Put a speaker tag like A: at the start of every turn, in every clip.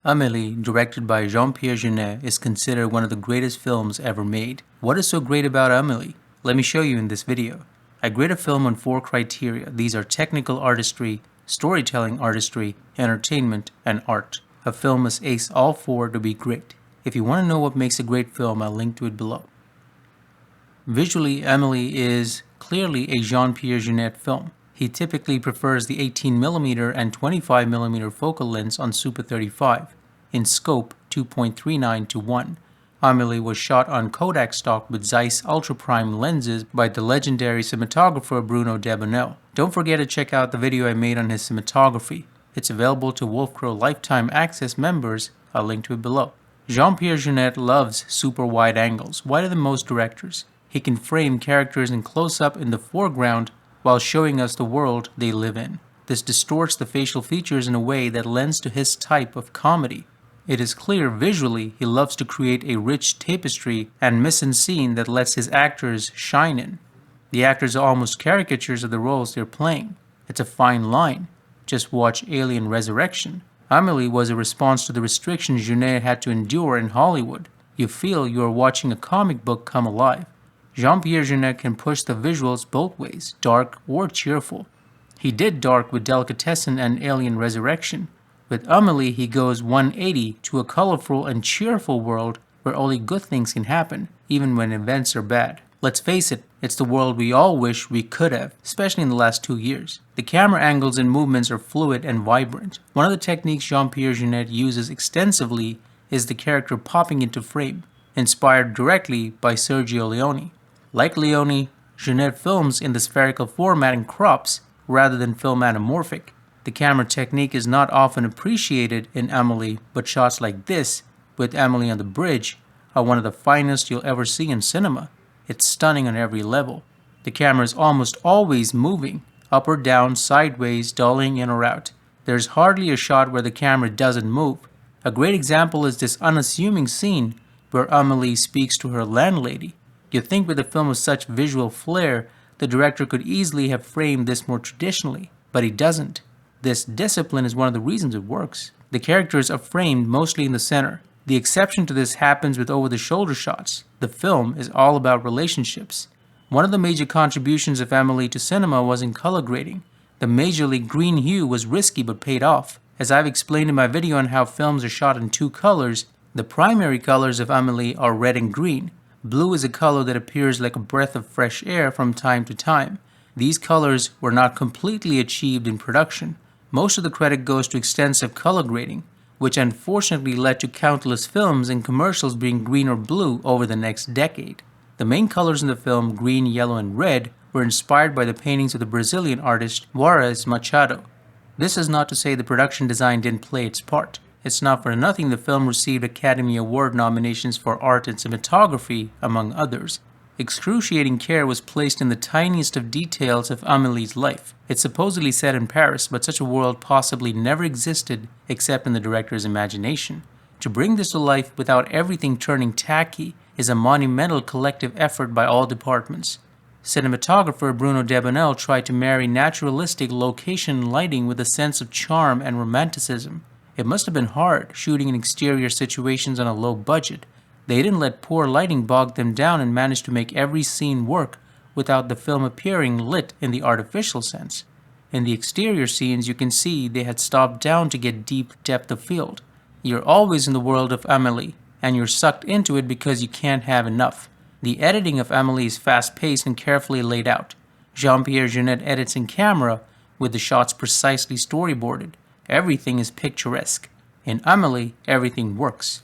A: Amélie, directed by Jean-Pierre Jeunet, is considered one of the greatest films ever made. What is so great about Amélie? Let me show you in this video. I grade a film on 4 criteria. These are technical artistry, storytelling artistry, entertainment, and art. A film must ace all 4 to be great. If you want to know what makes a great film, I'll link to it below. Visually, Amélie is clearly a Jean-Pierre Jeunet film. He typically prefers the 18mm and 25mm focal lengths on Super 35. In scope, 2.39 to 1. Amélie was shot on Kodak stock with Zeiss ultra prime lenses by the legendary cinematographer Bruno Debonel. Don't forget to check out the video I made on his cinematography. It's available to Wolf Crow Lifetime Access members. I'll link to it below. Jean-Pierre Jeunet loves super wide angles, wider than most directors. He can frame characters in close-up in the foreground while showing us the world they live in. This distorts the facial features in a way that lends to his type of comedy. It is clear visually he loves to create a rich tapestry and mise-en-scene that lets his actors shine in. The actors are almost caricatures of the roles they're playing. It's a fine line. Just watch Alien Resurrection. Amélie was a response to the restrictions Jeunet had to endure in Hollywood. You feel you are watching a comic book come alive. Jean-Pierre Jeunet can push the visuals both ways, dark or cheerful. He did dark with Delicatessen and Alien Resurrection. With Amélie, he goes 180 to a colorful and cheerful world where only good things can happen, even when events are bad. Let's face it, it's the world we all wish we could have, especially in the last 2 years. The camera angles and movements are fluid and vibrant. One of the techniques Jean-Pierre Jeunet uses extensively is the character popping into frame, inspired directly by Sergio Leone. Like Leone, Jeunet films in the spherical format and crops rather than film anamorphic. The camera technique is not often appreciated in Amélie, but shots like this, with Amélie on the bridge, are one of the finest you'll ever see in cinema. It's stunning on every level. The camera is almost always moving, up or down, sideways, dollying in or out. There's hardly a shot where the camera doesn't move. A great example is this unassuming scene where Amélie speaks to her landlady. You'd think with a film of such visual flair, the director could easily have framed this more traditionally, but he doesn't. This discipline is one of the reasons it works. The characters are framed mostly in the center. The exception to this happens with over-the-shoulder shots. The film is all about relationships. One of the major contributions of Amélie to cinema was in color grading. The majorly green hue was risky but paid off. As I've explained in my video on how films are shot in 2 colors, the primary colors of Amélie are red and green. Blue is a color that appears like a breath of fresh air from time to time. These colors were not completely achieved in production. Most of the credit goes to extensive color grading, which unfortunately led to countless films and commercials being green or blue over the next decade. The main colors in the film, green, yellow, and red, were inspired by the paintings of the Brazilian artist Juarez Machado. This is not to say the production design didn't play its part. It's not for nothing the film received Academy Award nominations for art and cinematography, among others. Excruciating care was placed in the tiniest of details of Amélie's life. It's supposedly set in Paris, but such a world possibly never existed except in the director's imagination. To bring this to life without everything turning tacky is a monumental collective effort by all departments. Cinematographer Bruno Debonel tried to marry naturalistic location and lighting with a sense of charm and romanticism. It must have been hard shooting in exterior situations on a low budget. They didn't let poor lighting bog them down and managed to make every scene work without the film appearing lit in the artificial sense. In the exterior scenes, you can see they had stopped down to get deep depth of field. You're always in the world of Amélie, and you're sucked into it because you can't have enough. The editing of Amélie is fast-paced and carefully laid out. Jean-Pierre Jeunet edits in camera with the shots precisely storyboarded. Everything is picturesque. In Amélie, everything works.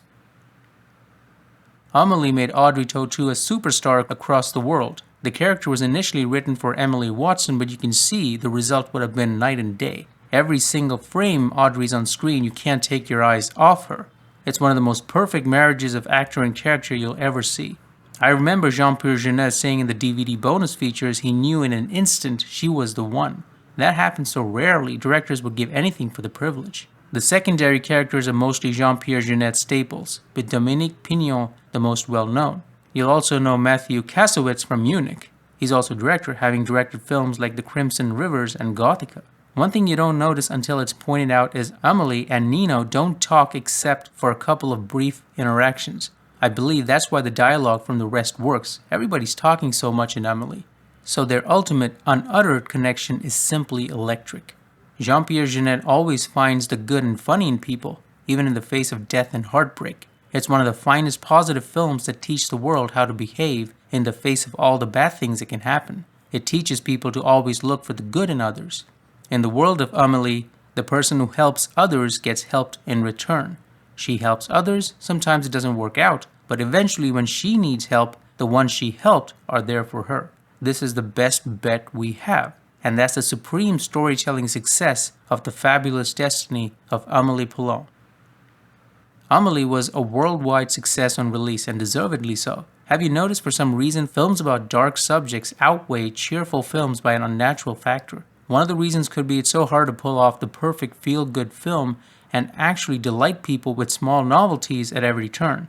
A: Amélie made Audrey Tautou a superstar across the world. The character was initially written for Emily Watson, but you can see the result would have been night and day. Every single frame Audrey's on screen, you can't take your eyes off her. It's one of the most perfect marriages of actor and character you'll ever see. I remember Jean-Pierre Jeunet saying in the DVD bonus features he knew in an instant she was the one. That happens so rarely, directors would give anything for the privilege. The secondary characters are mostly Jean-Pierre Jeunet staples, with Dominique Pignon the most well-known. You'll also know Matthew Kassovitz from Munich. He's also a director, having directed films like The Crimson Rivers and Gothica. One thing you don't notice until it's pointed out is Amélie and Nino don't talk except for a couple of brief interactions. I believe that's why the dialogue from the rest works. Everybody's talking so much in Amélie. So their ultimate unuttered connection is simply electric. Jean-Pierre Jeunet always finds the good and funny in people, even in the face of death and heartbreak. It's one of the finest positive films that teach the world how to behave in the face of all the bad things that can happen. It teaches people to always look for the good in others. In the world of Amélie, the person who helps others gets helped in return. She helps others, sometimes it doesn't work out, but eventually when she needs help, the ones she helped are there for her. This is the best bet we have, and that's the supreme storytelling success of the fabulous destiny of Amélie Poulain. Amélie was a worldwide success on release, and deservedly so. Have you noticed for some reason films about dark subjects outweigh cheerful films by an unnatural factor? One of the reasons could be it's so hard to pull off the perfect feel-good film and actually delight people with small novelties at every turn.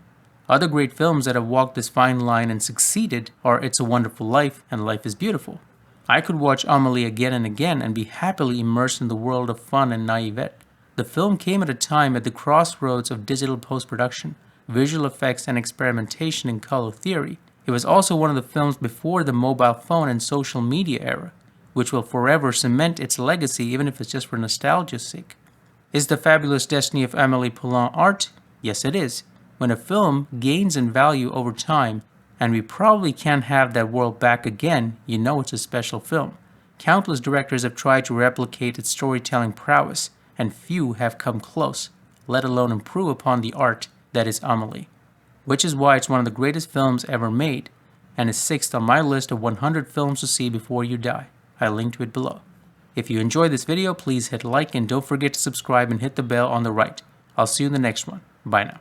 A: Other great films that have walked this fine line and succeeded are It's a Wonderful Life and Life is Beautiful. I could watch Amélie again and again and be happily immersed in the world of fun and naivete. The film came at a time at the crossroads of digital post-production, visual effects, and experimentation in color theory. It was also one of the films before the mobile phone and social media era, which will forever cement its legacy even if it's just for nostalgia's sake. Is the fabulous destiny of Amélie Poulain art? Yes, it is. When a film gains in value over time, and we probably can't have that world back again, you know it's a special film. Countless directors have tried to replicate its storytelling prowess, and few have come close, let alone improve upon the art that is Amélie. Which is why it's one of the greatest films ever made, and is 6th on my list of 100 films to see before you die. I linked to it below. If you enjoyed this video, please hit like and don't forget to subscribe and hit the bell on the right. I'll see you in the next one. Bye now.